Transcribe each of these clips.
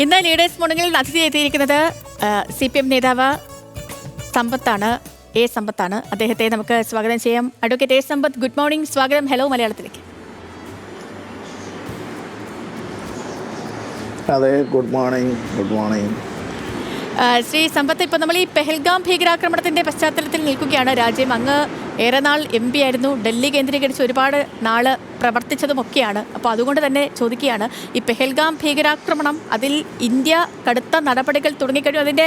ഇന്ന് ലീഡേഴ്സ് മോർണിംഗിൽ അതിഥി എത്തിയിരിക്കുന്നത് CPM നേതാവ് സമ്പത്താണ്, എ സമ്പത്താണ്. അദ്ദേഹത്തെ നമുക്ക് സ്വാഗതം ചെയ്യാം. Advocate A Sampath, good morning, സ്വാഗതം. ഹലോ മലയാളത്തിലേക്ക്. അതെ, good morning. Good morning Shri Sampath, ഇപ്പോൾ നമ്മൾ ഈ പെഹൽഗാം ഭീകരാക്രമണത്തിൻ്റെ പശ്ചാത്തലത്തിൽ നിൽക്കുകയാണ്. രാജ്യം അങ്ങ് ഏറെ നാൾ MP ആയിരുന്നു, ഡൽഹി കേന്ദ്രീകരിച്ച് ഒരുപാട് നാൾ പ്രവർത്തിച്ചതുമൊക്കെയാണ്. അപ്പോൾ അതുകൊണ്ട് തന്നെ ചോദിക്കുകയാണ്, ഈ പെഹൽഗാം ഭീകരാക്രമണം അതിൽ ഇന്ത്യ കടുത്ത നടപടികൾ തുടങ്ങിക്കഴിഞ്ഞു. അതിൻ്റെ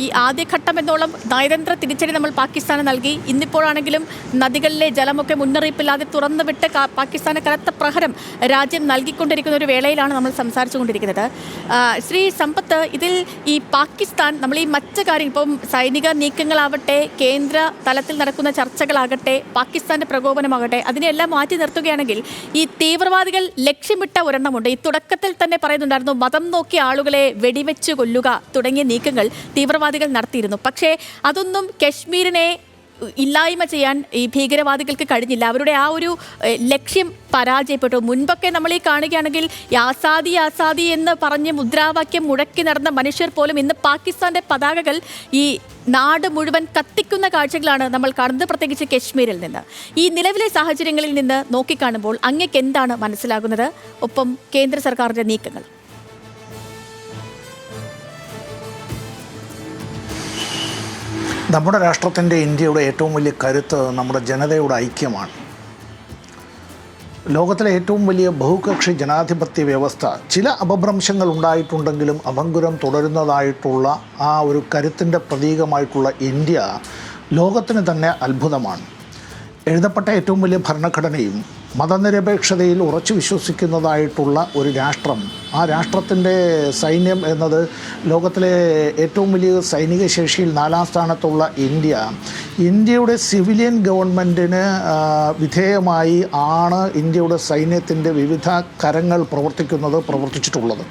ഈ ആദ്യഘട്ടം എന്നോളം നയതന്ത്ര തിരിച്ചടി നമ്മൾ പാകിസ്ഥാന് നൽകി. ഇന്നിപ്പോഴാണെങ്കിലും നദികളിലെ ജലമൊക്കെ മുന്നറിയിപ്പില്ലാതെ തുറന്നു വിട്ട് പാകിസ്ഥാന് കനത്ത പ്രഹരം രാജ്യം നൽകിക്കൊണ്ടിരിക്കുന്ന ഒരു വേളയിലാണ് നമ്മൾ സംസാരിച്ചുകൊണ്ടിരിക്കുന്നത്. ശ്രീ സമ്പത്ത്, ഇതിൽ ഈ പാകിസ്ഥാൻ നമ്മൾ ഈ മറ്റ് കാര്യം ഇപ്പം സൈനിക നീക്കങ്ങളാവട്ടെ, കേന്ദ്ര തലത്തിൽ നടക്കുന്ന ചർച്ചകളാകട്ടെ, പാകിസ്ഥാന്റെ പ്രകോപനമാകട്ടെ, അതിനെല്ലാം മാറ്റി നിർത്തുകയാണെങ്കിൽ ഈ തീവ്രവാദികൾ ലക്ഷ്യമിട്ട ഒരെണ്ണമുണ്ട്. ഈ തുടക്കത്തിൽ തന്നെ പറയുന്നുണ്ടായിരുന്നു, മതം നോക്കി ആളുകളെ വെടിവെച്ച് കൊല്ലുക തുടങ്ങിയ നീക്കങ്ങൾ തീവ്രവാദികൾ നടത്തിയിരുന്നു. പക്ഷേ അതൊന്നും കശ്മീരിനെ ഇല്ലായ്മ ചെയ്യാൻ ഈ ഭീകരവാദികൾക്ക് കഴിഞ്ഞില്ല. അവരുടെ ആ ഒരു ലക്ഷ്യം പരാജയപ്പെട്ടു. മുൻപൊക്കെ നമ്മൾ ഈ കാണുകയാണെങ്കിൽ ആസാദി ആസാദി എന്ന് പറഞ്ഞ് മുദ്രാവാക്യം മുഴക്കി നടന്ന മനുഷ്യർ പോലും ഇന്ന് പാകിസ്ഥാന്റെ പതാകകൾ ഈ നാട് മുഴുവൻ കത്തിക്കുന്ന കാഴ്ചകളാണ് നമ്മൾ കാണുന്നത്, പ്രത്യേകിച്ച് കശ്മീരിൽ നിന്ന്. ഈ നിലവിലെ സാഹചര്യങ്ങളിൽ നിന്ന് നോക്കിക്കാണുമ്പോൾ അങ്ങേക്ക് എന്താണ് മനസ്സിലാകുന്നത്? ഒപ്പം കേന്ദ്ര സർക്കാരിന്റെ നീക്കങ്ങൾ. നമ്മുടെ രാഷ്ട്രത്തിൻ്റെ, ഇന്ത്യയുടെ ഏറ്റവും വലിയ കരുത്ത് നമ്മുടെ ജനതയുടെ ഐക്യമാണ്. ലോകത്തിലെ ഏറ്റവും വലിയ ബഹുകക്ഷി ജനാധിപത്യ വ്യവസ്ഥ ചില അപഭ്രംശങ്ങൾ ഉണ്ടായിട്ടുണ്ടെങ്കിലും അഭംഗുരം തുടരുന്നതായിട്ടുള്ള ആ ഒരു കരുത്തിൻ്റെ പ്രതീകമായിട്ടുള്ള ഇന്ത്യ ലോകത്തിന് തന്നെ അത്ഭുതമാണ്. എഴുതപ്പെട്ട ഏറ്റവും വലിയ ഭരണഘടനയും മതനിരപേക്ഷതയിൽ ഉറച്ചു വിശ്വസിക്കുന്നതായിട്ടുള്ള ഒരു രാഷ്ട്രം, ആ രാഷ്ട്രത്തിൻ്റെ സൈന്യം എന്നത് ലോകത്തിലെ ഏറ്റവും വലിയ സൈനിക ശേഷിയിൽ 4ാം സ്ഥാനത്തുള്ള ഇന്ത്യയുടെ സിവിലിയൻ ഗവൺമെൻറ്റിന് വിധേയമായി ആണ് ഇന്ത്യയുടെ സൈന്യത്തിൻ്റെ വിവിധ കരങ്ങൾ പ്രവർത്തിച്ചിട്ടുള്ളത്.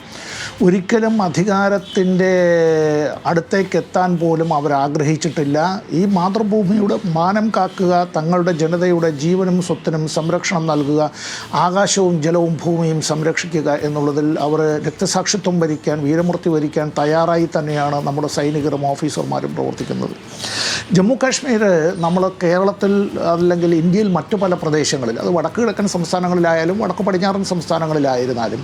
ഒരിക്കലും അധികാരത്തിൻ്റെ അടുത്തേക്കെത്താൻ പോലും അവരാഗ്രഹിച്ചിട്ടില്ല. ഈ മാതൃഭൂമിയുടെ മാനം കാക്കുക, തങ്ങളുടെ ജനതയുടെ ജീവനും സ്വത്തിനും സംരക്ഷണം നൽകുക, ആകാശവും ജലവും ഭൂമിയും സംരക്ഷിക്കുക എന്നുള്ളതിൽ അവർ രക്തസാക്ഷിത്വം വരിക്കാൻ, വീരമൃത്യു വരിക്കാൻ തയ്യാറായി തന്നെയാണ് നമ്മുടെ സൈനികരും ഓഫീസർമാരും പ്രവർത്തിക്കുന്നത്. ജമ്മു കാശ്മീർ നമ്മൾ കേരളത്തിൽ അല്ലെങ്കിൽ ഇന്ത്യയിൽ മറ്റു പല പ്രദേശങ്ങളിൽ, അത് വടക്ക് കിഴക്കൻ സംസ്ഥാനങ്ങളിലായാലും വടക്ക് പടിഞ്ഞാറൻ സംസ്ഥാനങ്ങളിലായിരുന്നാലും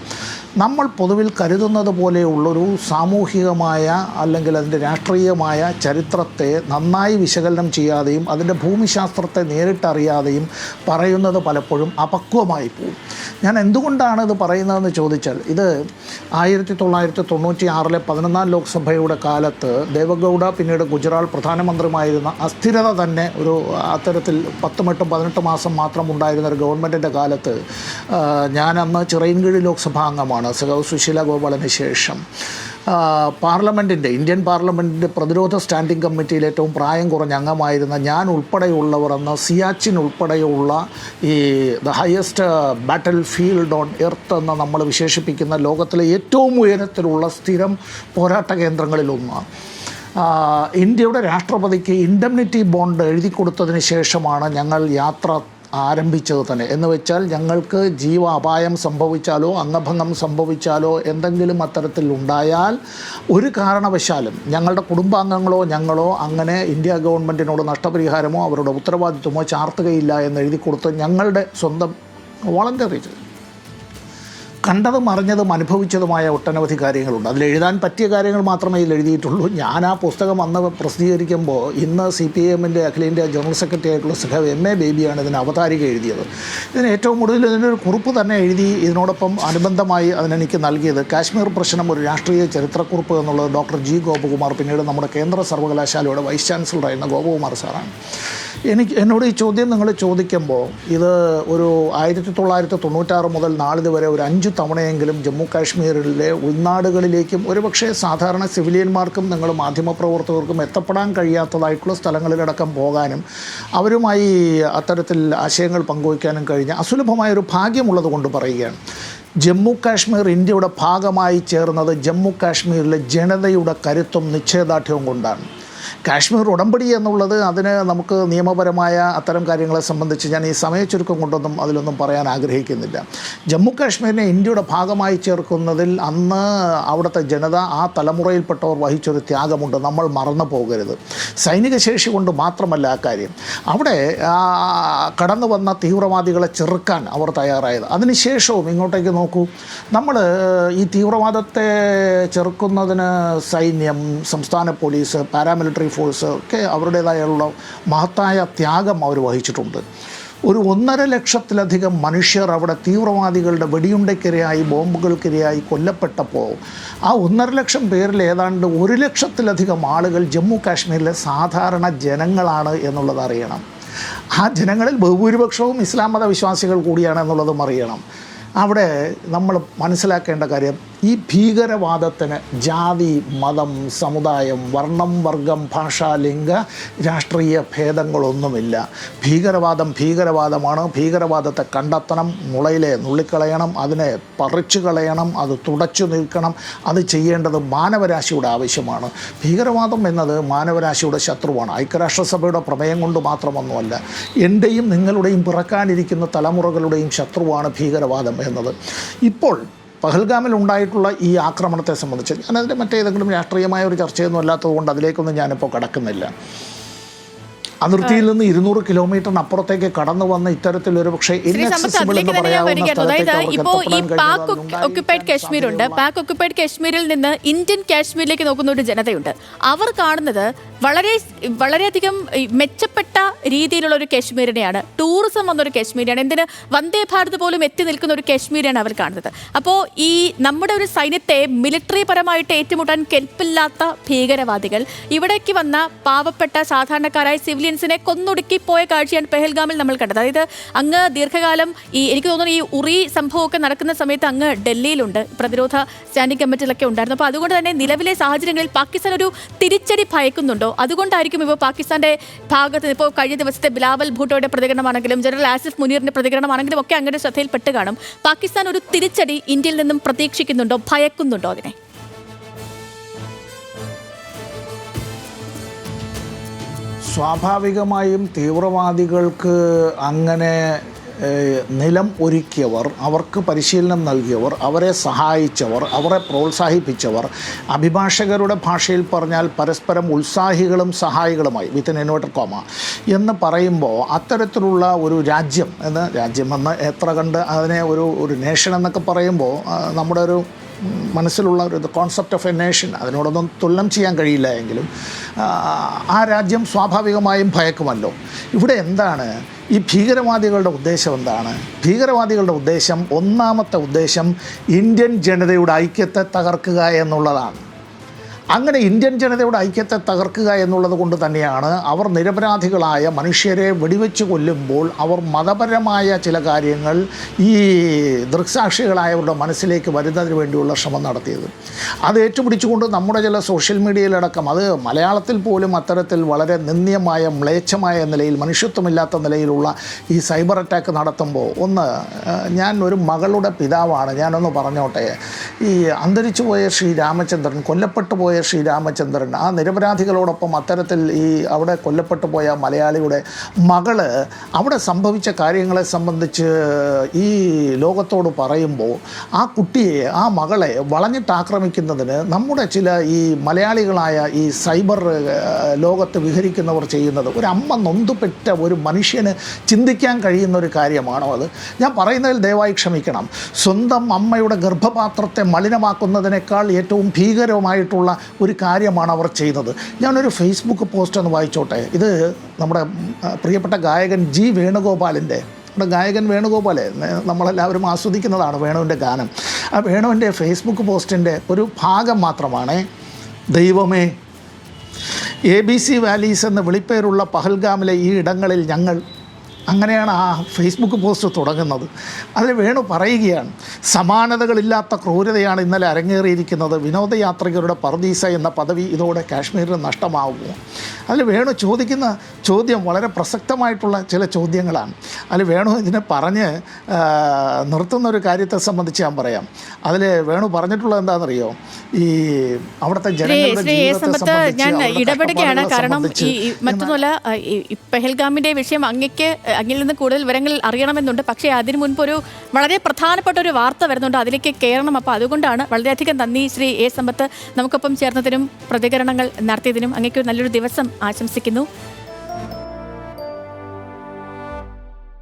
നമ്മൾ പൊതുവിൽ കരുതുന്നത് പോലെയുള്ളൊരു സാമൂഹികമായ അല്ലെങ്കിൽ അതിൻ്റെ രാഷ്ട്രീയമായ ചരിത്രത്തെ നന്നായി വിശകലനം ചെയ്യാതെയും അതിൻ്റെ ഭൂമിശാസ്ത്രത്തെ നേരിട്ടറിയാതെയും പറയുന്നത് പലപ്പോഴും അപക്വമായി പോകും. ഞാൻ എന്തുകൊണ്ടാണ് ഇത് പറയുന്നതെന്ന് ചോദിച്ചാൽ, ഇത് 1996 11ാം ലോക്സഭയുടെ കാലത്ത് ദേവഗൗഡ, പിന്നീട് ഗുജറാത്ത് പ്രധാനമന്ത്രിയുമായിരുന്ന അസ്ഥിരത തന്നെ ഒരു അത്തരത്തിൽ 18 മാസം മാത്രം ഉണ്ടായിരുന്ന ഒരു ഗവൺമെൻറ്റിൻ്റെ കാലത്ത്, ഞാൻ അന്ന് ചിറയൻകീഴ് ലോക്സഭാ അംഗമാണ്, സഖാവ് സുശീല ഗോപാലന് ശേഷം ഇന്ത്യൻ പാർലമെൻറ്റിൻ്റെ പ്രതിരോധ സ്റ്റാൻഡിംഗ് കമ്മിറ്റിയിൽ ഏറ്റവും പ്രായം കുറഞ്ഞ അംഗമായിരുന്ന ഞാൻ ഉൾപ്പെടെയുള്ളവർ അന്ന് സിയാച്ചിൻ ഉൾപ്പെടെയുള്ള ഈ the highest battle field on earth എന്ന് നമ്മൾ വിശേഷിപ്പിക്കുന്ന ലോകത്തിലെ ഏറ്റവും ഉയരത്തിലുള്ള സ്ഥിരം പോരാട്ട കേന്ദ്രങ്ങളിലൊന്നാണ്. ഇന്ത്യയുടെ രാഷ്ട്രപതിക്ക് ഇൻഡംനിറ്റി ബോണ്ട് എഴുതി കൊടുത്തതിന് ശേഷമാണ് ഞങ്ങൾ യാത്ര ആരംഭിച്ചത് തന്നെ. എന്ന് വെച്ചാൽ ഞങ്ങൾക്ക് ജീവ അപായം സംഭവിച്ചാലോ അംഗഭംഗം സംഭവിച്ചാലോ എന്തെങ്കിലും അത്തരത്തിൽ ഉണ്ടായാൽ ഒരു കാരണവശാലും ഞങ്ങളുടെ കുടുംബാംഗങ്ങളോ ഞങ്ങളോ അങ്ങനെ ഇന്ത്യ ഗവൺമെൻറ്റിനോട് നഷ്ടപരിഹാരമോ അവരുടെ ഉത്തരവാദിത്വമോ ചാർത്തുകയില്ല എന്ന് എഴുതി കൊടുത്ത് ഞങ്ങളുടെ സ്വന്തം വോളണ്ടറി കണ്ടതും അറിഞ്ഞതും അനുഭവിച്ചതുമായ ഒട്ടനവധി കാര്യങ്ങളുണ്ട്. അതിലെഴുതാൻ പറ്റിയ കാര്യങ്ങൾ മാത്രമേ ഇതിൽ എഴുതിയിട്ടുള്ളൂ. ഞാൻ ആ പുസ്തകം അന്ന് പ്രസിദ്ധീകരിക്കുമ്പോൾ ഇന്ന് CPMൻ്റെ അഖിലേന്ത്യാ ജനറൽ സെക്രട്ടറി ആയിട്ടുള്ള സഖാവ് MA ബേബിയാണ് ഇതിന് അവതാരിക എഴുതിയത്. ഇതിന് ഏറ്റവും കൂടുതൽ ഇതിനൊരു കുറിപ്പ് തന്നെ എഴുതി ഇതിനോടൊപ്പം അനുബന്ധമായി അതിനെനിക്ക് നൽകിയത് കാശ്മീർ പ്രശ്നം ഒരു രാഷ്ട്രീയ ചരിത്രക്കുറിപ്പ് എന്നുള്ളത് ഡോക്ടർ G. ഗോപകുമാർ, പിന്നീട് നമ്മുടെ കേന്ദ്ര സർവകലാശാലയുടെ വൈസ് ചാൻസലറായിരുന്ന ഗോപകുമാർ സാറാണ്. എന്നോട് ഈ ചോദ്യം നിങ്ങൾ ചോദിക്കുമ്പോൾ, ഇത് ഒരു 1996 മുതൽ നാളിതുവരെ ഒരു 5 തവണയെങ്കിലും ജമ്മു കാശ്മീരിലെ ഉൾനാടുകളിലേക്കും ഒരുപക്ഷെ സാധാരണ സിവിലിയന്മാർക്കും നിങ്ങൾ മാധ്യമപ്രവർത്തകർക്കും എത്തപ്പെടാൻ കഴിയാത്തതായിട്ടുള്ള സ്ഥലങ്ങളിലടക്കം പോകാനും അവരുമായി അത്തരത്തിൽ ആശയങ്ങൾ പങ്കുവയ്ക്കാനും കഴിഞ്ഞ അസുലഭമായൊരു ഭാഗ്യമുള്ളത് കൊണ്ട് പറയുകയാണ്. ജമ്മു കാശ്മീർ ഇന്ത്യയുടെ ഭാഗമായി ചേർന്നത് ജമ്മു കാശ്മീരിലെ ജനതയുടെ കരുത്തും നിശ്ചയദാർഢ്യവും കൊണ്ടാണ്. കാശ്മീർ ഉടമ്പടി എന്നുള്ളത് അതിന് നമുക്ക് നിയമപരമായ അത്തരം കാര്യങ്ങളെ സംബന്ധിച്ച് ഞാൻ ഈ സമയച്ചുരുക്കം കൊണ്ടൊന്നും അതിലൊന്നും പറയാൻ ആഗ്രഹിക്കുന്നില്ല. ജമ്മു കാശ്മീരിനെ ഇന്ത്യയുടെ ഭാഗമായി ചേർക്കുന്നതിൽ അന്ന് അവിടുത്തെ ജനത ആ തലമുറയിൽപ്പെട്ടവർ വഹിച്ചൊരു ത്യാഗമുണ്ട്, നമ്മൾ മറന്നു പോകരുത്. സൈനിക ശേഷി കൊണ്ട് മാത്രമല്ല ആ കാര്യം, അവിടെ കടന്നു വന്ന തീവ്രവാദികളെ ചെറുക്കാൻ അവർ തയ്യാറായത്. അതിനുശേഷവും ഇങ്ങോട്ടേക്ക് നോക്കൂ, നമ്മൾ ഈ തീവ്രവാദത്തെ ചെറുക്കുന്നതിന് സൈന്യം, സംസ്ഥാന പോലീസ്, പാരാമിലിറ്ററി ഫോഴ്സ് ഒക്കെ അവരുടേതായുള്ള മഹത്തായ ത്യാഗം അവർ വഹിച്ചിട്ടുണ്ട്. ഒരു 1.5 ലക്ഷത്തിലധികം മനുഷ്യർ അവിടെ തീവ്രവാദികളുടെ വെടിയുണ്ടയ്ക്കിരയായി, ബോംബുകൾക്കിരയായി കൊല്ലപ്പെട്ടപ്പോൾ ആ 1.5 ലക്ഷം പേരിൽ ഏതാണ്ട് 1 ലക്ഷത്തിലധികം ആളുകൾ ജമ്മു കാശ്മീരിലെ സാധാരണ ജനങ്ങളാണ് എന്നുള്ളത് അറിയണം. ആ ജനങ്ങളിൽ ബഹുഭൂരിപക്ഷവും ഇസ്ലാം മത വിശ്വാസികൾ കൂടിയാണ് എന്നുള്ളതും അറിയണം. അവിടെ നമ്മൾ മനസ്സിലാക്കേണ്ട കാര്യം, ഈ ഭീകരവാദത്തിന് ജാതി, മതം, സമുദായം, വർണ്ണം, വർഗം, ഭാഷ, ലിംഗ, രാഷ്ട്രീയ ഭേദങ്ങളൊന്നുമില്ല. ഭീകരവാദമാണ്. ഭീകരവാദത്തെ കണ്ടെത്തണം, മുളയിലെ നുള്ളിക്കളയണം, അതിനെ പറിച്ചു കളയണം, അത് തുടച്ചു നീക്കണം. അത് ചെയ്യേണ്ടത് മാനവരാശിയുടെ ആവശ്യമാണ്. ഭീകരവാദം എന്നത് മാനവരാശിയുടെ ശത്രുവാണ്. ഐക്യരാഷ്ട്രസഭയുടെ പ്രമേയം കൊണ്ട് മാത്രമൊന്നുമല്ല, എൻ്റെയും നിങ്ങളുടെയും പിറക്കാനിരിക്കുന്ന തലമുറകളുടെയും ശത്രുവാണ് ഭീകരവാദം എന്നത്. ഇപ്പോൾ പഹൽഗാമിൽ ഉണ്ടായിട്ടുള്ള ഈ ആക്രമണത്തെ സംബന്ധിച്ച് ഞാനതിൻ്റെ മറ്റേതെങ്കിലും രാഷ്ട്രീയമായ ഒരു ചർച്ചയൊന്നും അല്ലാത്തതുകൊണ്ട് അതിലേക്കൊന്നും ഞാനിപ്പോൾ കടക്കുന്നില്ല. അതിർത്തിയിൽ നിന്ന് 200 കിലോമീറ്ററിന് അപ്പുറത്തേക്ക് കടന്നു വന്ന ഇത്തരത്തിലൊരു പക്ഷേ ഇപ്പോൾ ഈ പാക് ഒക്യുപ്പൈഡ് കാശ്മീരുണ്ട്. പാക് ഒക്യുപ്പൈഡ് കാശ്മീരിൽ നിന്ന് ഇന്ത്യൻ കാശ്മീരിലേക്ക് നോക്കുന്ന ഒരു ജനതയുണ്ട്. അവർ കാണുന്നത് വളരെയധികം മെച്ചപ്പെട്ട രീതിയിലുള്ള ഒരു കാശ്മീരിനെയാണ്. ടൂറിസം വന്നൊരു കാശ്മീരാണ്. എന്തിന് വന്ദേ ഭാരത് പോലും എത്തി നിൽക്കുന്ന ഒരു കാശ്മീരാണ് അവർ കാണുന്നത്. അപ്പോൾ ഈ നമ്മുടെ ഒരു സൈന്യത്തെ മിലിറ്ററി പരമായിട്ട് ഏറ്റുമുട്ടാൻ കെൽപ്പില്ലാത്ത ഭീകരവാദികൾ ഇവിടേക്ക് വന്ന പാവപ്പെട്ട സാധാരണക്കാരായ സിവിലിയൻസിനെ കൊന്നൊടുക്കി പോയ കാഴ്ചയാണ് പെഹൽഗാമിൽ നമ്മൾ കണ്ടത്. അതായത് അങ്ങ് ദീർഘകാലം എനിക്ക് തോന്നുന്നു ഈ ഉറി സംഭവമൊക്കെ നടക്കുന്ന സമയത്ത് അങ്ങ് ഡൽഹിയിലുണ്ട്, പ്രതിരോധ സ്റ്റാൻഡിംഗ് കമ്മിറ്റിയിലൊക്കെ ഉണ്ടായിരുന്നു. അപ്പോൾ അതുകൊണ്ട് തന്നെ നിലവിലെ സാഹചര്യങ്ങളിൽ പാകിസ്ഥാൻ ഒരു തിരിച്ചടി ഭയക്കുന്നുണ്ടോ? അതുകൊണ്ടായിരിക്കും ഇപ്പോൾ പാകിസ്ഥാന്റെ ഭാഗത്ത് ഇപ്പോൾ കഴിഞ്ഞ ദിവസത്തെ ബിലാവൽ ഭൂട്ടോയുടെ പ്രതികരണമാണെങ്കിലും ജനറൽ ആസിഫ് മുനീറിന്റെ പ്രതികരണമാണെങ്കിലും ഒക്കെ അങ്ങനെ ശ്രദ്ധയിൽപ്പെട്ട് കാണും. പാകിസ്ഥാൻ ഒരു തിരിച്ചടി ഇന്ത്യയിൽ നിന്നും പ്രതീക്ഷിക്കുന്നുണ്ടോ, ഭയക്കുന്നുണ്ടോ അതിനെ? സ്വാഭാവികമായും തീവ്രവാദികൾക്ക് അങ്ങനെ നിലം ഒരുക്കിയവർ, അവർക്ക് പരിശീലനം നൽകിയവർ, അവരെ സഹായിച്ചവർ, അവരെ പ്രോത്സാഹിപ്പിച്ചവർ, അഭിഭാഷകരുടെ ഭാഷയിൽ പറഞ്ഞാൽ പരസ്പരം ഉത്സാഹികളും സഹായികളുമായി വിത്തിൻ ഇൻവേർട്ടഡ് കോമ എന്ന് പറയുമ്പോൾ അത്തരത്തിലുള്ള ഒരു രാജ്യമെന്ന് എത്ര കണ്ട് അതിനെ ഒരു നേഷൻ എന്നൊക്കെ പറയുമ്പോൾ നമ്മുടെ ഒരു മനസ്സിലുള്ള ഒരു കോൺസെപ്റ്റ് ഓഫ് എ നേഷൻ അതിനോടൊന്നും തുലനം ചെയ്യാൻ കഴിയില്ല എങ്കിലും ആ രാജ്യം സ്വാഭാവികമായും ഭയക്കുമല്ലോ. ഇവിടെ എന്താണ് ഈ ഭീകരവാദികളുടെ ഉദ്ദേശം? എന്താണ് ഭീകരവാദികളുടെ ഉദ്ദേശം? ഒന്നാമത്തെ ഉദ്ദേശം ഇന്ത്യൻ ജനതയുടെ ഐക്യത്തെ തകർക്കുക എന്നുള്ളതാണ്. അങ്ങനെ ഇന്ത്യൻ ജനതയുടെ ഐക്യത്തെ തകർക്കുക എന്നുള്ളത് കൊണ്ട് തന്നെയാണ് അവർ നിരപരാധികളായ മനുഷ്യരെ വെടിവെച്ച് കൊല്ലുമ്പോൾ അവർ മതപരമായ ചില കാര്യങ്ങൾ ഈ ദൃക്സാക്ഷികളായവരുടെ മനസ്സിലേക്ക് വരുന്നതിന് വേണ്ടിയുള്ള ശ്രമം നടത്തിയത്. അത് ഏറ്റുപിടിച്ചുകൊണ്ട് നമ്മുടെ ചില സോഷ്യൽ മീഡിയയിലടക്കം, അത് മലയാളത്തിൽ പോലും അത്തരത്തിൽ വളരെ നിന്ദ്യമായ മ്ലേച്ഛമായ നിലയിൽ, മനുഷ്യത്വമില്ലാത്ത നിലയിലുള്ള ഈ സൈബർ അറ്റാക്ക് നടത്തുമ്പോൾ ഞാൻ ഒരു മകളുടെ പിതാവാണ്, ഞാനൊന്ന് പറഞ്ഞോട്ടെ. ഈ അന്തരിച്ചു പോയ ശ്രീ രാമചന്ദ്രൻ, കൊല്ലപ്പെട്ടു പോയ ശ്രീ രാമചന്ദ്രൻ, ആ നിരപരാധികളോടൊപ്പം അത്തരത്തിൽ ഈ അവിടെ കൊല്ലപ്പെട്ടു പോയ മലയാളിയുടെ മകള് അവിടെ സംഭവിച്ച കാര്യങ്ങളെ സംബന്ധിച്ച് ഈ ലോകത്തോട് പറയുമ്പോൾ ആ കുട്ടിയെ, ആ മകളെ വളഞ്ഞിട്ട് ആക്രമിക്കുന്നതിന് നമ്മുടെ ചില ഈ മലയാളികളായ ഈ സൈബർ ലോകത്ത് വിഹരിക്കുന്നവർ ചെയ്യുന്നത്, ഒരു അമ്മ നൊന്തുപെറ്റ ഒരു മനുഷ്യന് ചിന്തിക്കാൻ കഴിയുന്ന ഒരു കാര്യമാണോ അത്? ഞാൻ പറയുന്നതിൽ ദയവായി ക്ഷമിക്കണം. സ്വന്തം അമ്മയുടെ ഗർഭപാത്രത്തെ മലിനമാക്കുന്നതിനേക്കാൾ ഏറ്റവും ഭീകരമായിട്ടുള്ള ഒരു കാര്യമാണ് അവർ ചെയ്യുന്നത്. ഞാനൊരു ഫേസ്ബുക്ക് പോസ്റ്റ് ഒന്ന് വായിച്ചോട്ടെ. ഇത് നമ്മുടെ പ്രിയപ്പെട്ട ഗായകൻ ജി വേണുഗോപാലിൻ്റെ, നമ്മുടെ ഗായകൻ വേണുഗോപാലെ നമ്മളെല്ലാവരും ആസ്വദിക്കുന്നതാണ് വേണുവിൻ്റെ ഗാനം. ആ വേണുവിൻ്റെ ഫേസ്ബുക്ക് പോസ്റ്റിൻ്റെ ഒരു ഭാഗം മാത്രമാണ്. ദൈവമേ, ABC വാലീസ് എന്ന് വിളിപ്പേരുള്ള പഹൽഗാമിലെ ഈ ഇടങ്ങളിൽ ഞങ്ങൾ അങ്ങനെയാണ് ആ ഫേസ്ബുക്ക് പോസ്റ്റ് തുടങ്ങുന്നത്. അതിൽ വേണു പറയുകയാണ്, സമാനതകളില്ലാത്ത ക്രൂരതയാണ് ഇന്നലെ അരങ്ങേറിയിരിക്കുന്നത്. വിനോദയാത്രികരുടെ പർദീസ എന്ന പദവി ഇതോടെ കാശ്മീരിന് നഷ്ടമാകുമോ? അതിൽ വേണു ചോദിക്കുന്ന ചോദ്യം വളരെ പ്രസക്തമായിട്ടുള്ള ചില ചോദ്യങ്ങളാണ്. അതിൽ വേണു ഇതിനെ പറഞ്ഞ് നിർത്തുന്ന ഒരു കാര്യത്തെ സംബന്ധിച്ച് ഞാൻ പറയാം. അതിൽ വേണു പറഞ്ഞിട്ടുള്ളത് എന്താണെന്നറിയോ, ഈ അവിടുത്തെ ജനങ്ങളുടെ ജീവിതത്തെ ഞാൻ ഇടപെടുകയാണ്. കാരണം സംബന്ധിച്ച് മറ്റൊന്നുമല്ല, ഈ പെഹൽഗാമിന്റെ വിഷയം അങ്ങിൽ നിന്ന് കൂടുതൽ വിവരങ്ങൾ അറിയണമെന്നുണ്ട്. പക്ഷേ അതിനു മുൻപ് ഒരു വളരെ പ്രധാനപ്പെട്ട ഒരു വാർത്ത വരുന്നുണ്ട്, അതിലേക്ക് കയറണം. അപ്പോൾ അതുകൊണ്ടാണ് വളരെയധികം നന്ദി ശ്രീ എ സമ്പത്ത്, നമുക്കൊപ്പം ചേർന്നതിനും പ്രതികരണങ്ങൾ നടത്തിയതിനും. അങ്ങേക്ക് നല്ലൊരു ദിവസം ആശംസിക്കുന്നു.